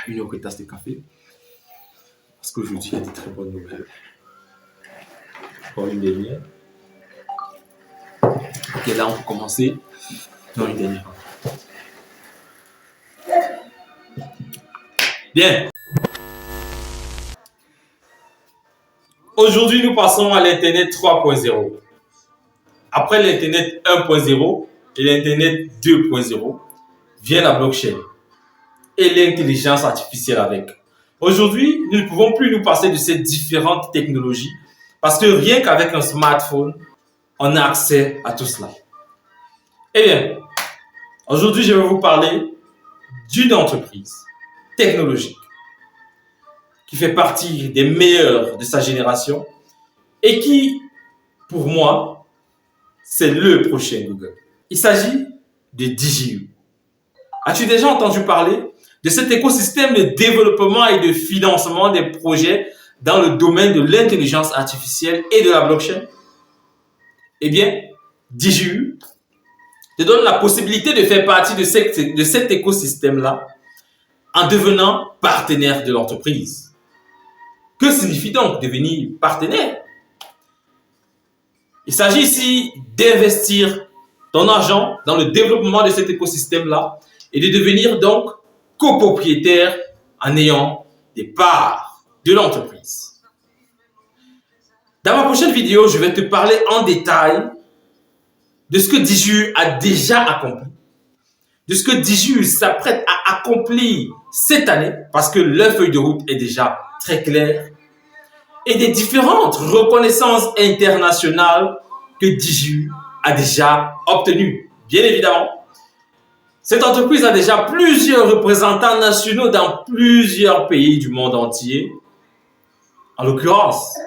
Une autre tasse de café. Parce qu'aujourd'hui, il y a de très bonnes nouvelles. Encore une dernière. Ok, là, on peut commencer. Non, une dernière. Bien. Aujourd'hui, nous passons à l'Internet 3.0. Après l'Internet 1.0 et l'Internet 2.0, vient la blockchain et l'intelligence artificielle avec. Aujourd'hui, nous ne pouvons plus nous passer de ces différentes technologies parce que rien qu'avec un smartphone, on a accès à tout cela. Eh bien, aujourd'hui, je vais vous parler d'une entreprise technologique qui fait partie des meilleures de sa génération et qui, pour moi, c'est le prochain Google. Il s'agit de DigiU. As-tu déjà entendu parler de cet écosystème de développement et de financement des projets dans le domaine de l'intelligence artificielle et de la blockchain? Eh bien, DigiU te donne la possibilité de faire partie de cet écosystème-là en devenant partenaire de l'entreprise. Que signifie donc devenir partenaire? Il s'agit ici d'investir ton argent dans le développement de cet écosystème-là et de devenir donc copropriétaire en ayant des parts de l'entreprise. Dans ma prochaine vidéo, je vais te parler en détail de ce que DigiU a déjà accompli, de ce que DigiU s'apprête à accomplir cette année, parce que leur feuille de route est déjà très claire, et des différentes reconnaissances internationales que DigiU a déjà obtenues. Bien évidemment, cette entreprise a déjà plusieurs représentants nationaux dans plusieurs pays du monde entier, en l'occurrence,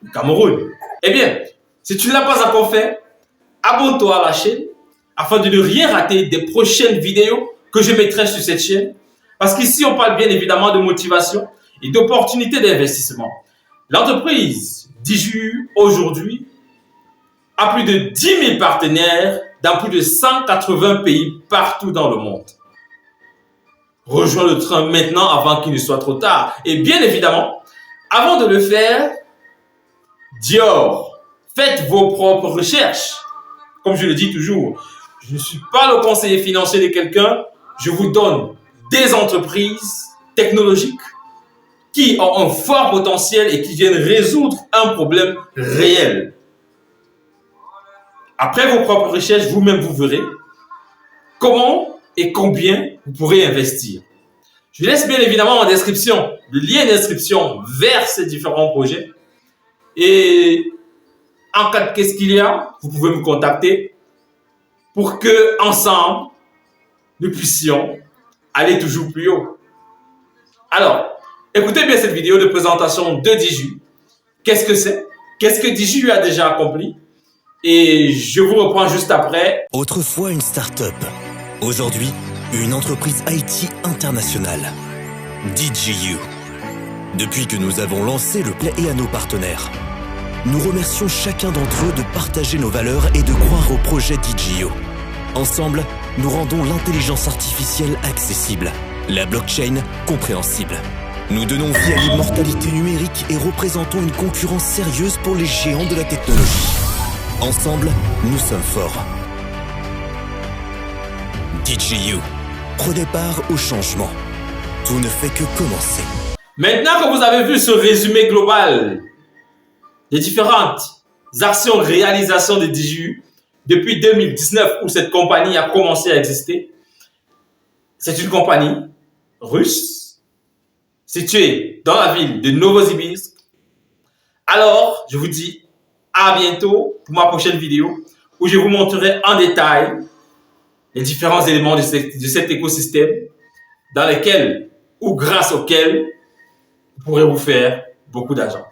le Cameroun. Eh bien, si tu ne l'as pas encore fait, abonne-toi à la chaîne afin de ne rien rater des prochaines vidéos que je mettrai sur cette chaîne. Parce qu'ici, on parle bien évidemment de motivation et d'opportunités d'investissement. L'entreprise DigiU aujourd'hui a plus de 10 000 partenaires dans plus de 180 pays partout dans le monde. Rejoins le train maintenant avant qu'il ne soit trop tard. Et bien évidemment, avant de le faire, Dior, faites vos propres recherches. Comme je le dis toujours, je ne suis pas le conseiller financier de quelqu'un. Je vous donne des entreprises technologiques qui ont un fort potentiel et qui viennent résoudre un problème réel. Après vos propres recherches, vous-même vous verrez comment et combien vous pourrez investir. Je laisse bien évidemment en description le lien d'inscription vers ces différents projets. Et en cas de qu'est-ce qu'il y a, vous pouvez me contacter pour que ensemble nous puissions aller toujours plus haut. Alors, écoutez bien cette vidéo de présentation de DigiU. Qu'est-ce que c'est? Qu'est-ce que DigiU a déjà accompli? Et je vous reprends juste après. Autrefois une start-up. Aujourd'hui, une entreprise IT internationale. DigiU. Depuis que nous avons lancé le Play et à nos partenaires, nous remercions chacun d'entre eux de partager nos valeurs et de croire au projet DigiU. Ensemble, nous rendons l'intelligence artificielle accessible, la blockchain compréhensible. Nous donnons vie à l'immortalité numérique et représentons une concurrence sérieuse pour les géants de la technologie. Ensemble, nous sommes forts. DigiU. Prenez part au changement. Tout ne fait que commencer. Maintenant que vous avez vu ce résumé global des différentes actions, réalisations de DigiU depuis 2019 où cette compagnie a commencé à exister, c'est une compagnie russe située dans la ville de Novosibirsk. Alors, je vous dis à bientôt pour ma prochaine vidéo où je vous montrerai en détail les différents éléments de cet écosystème dans lesquels ou grâce auxquels vous pourrez vous faire beaucoup d'argent.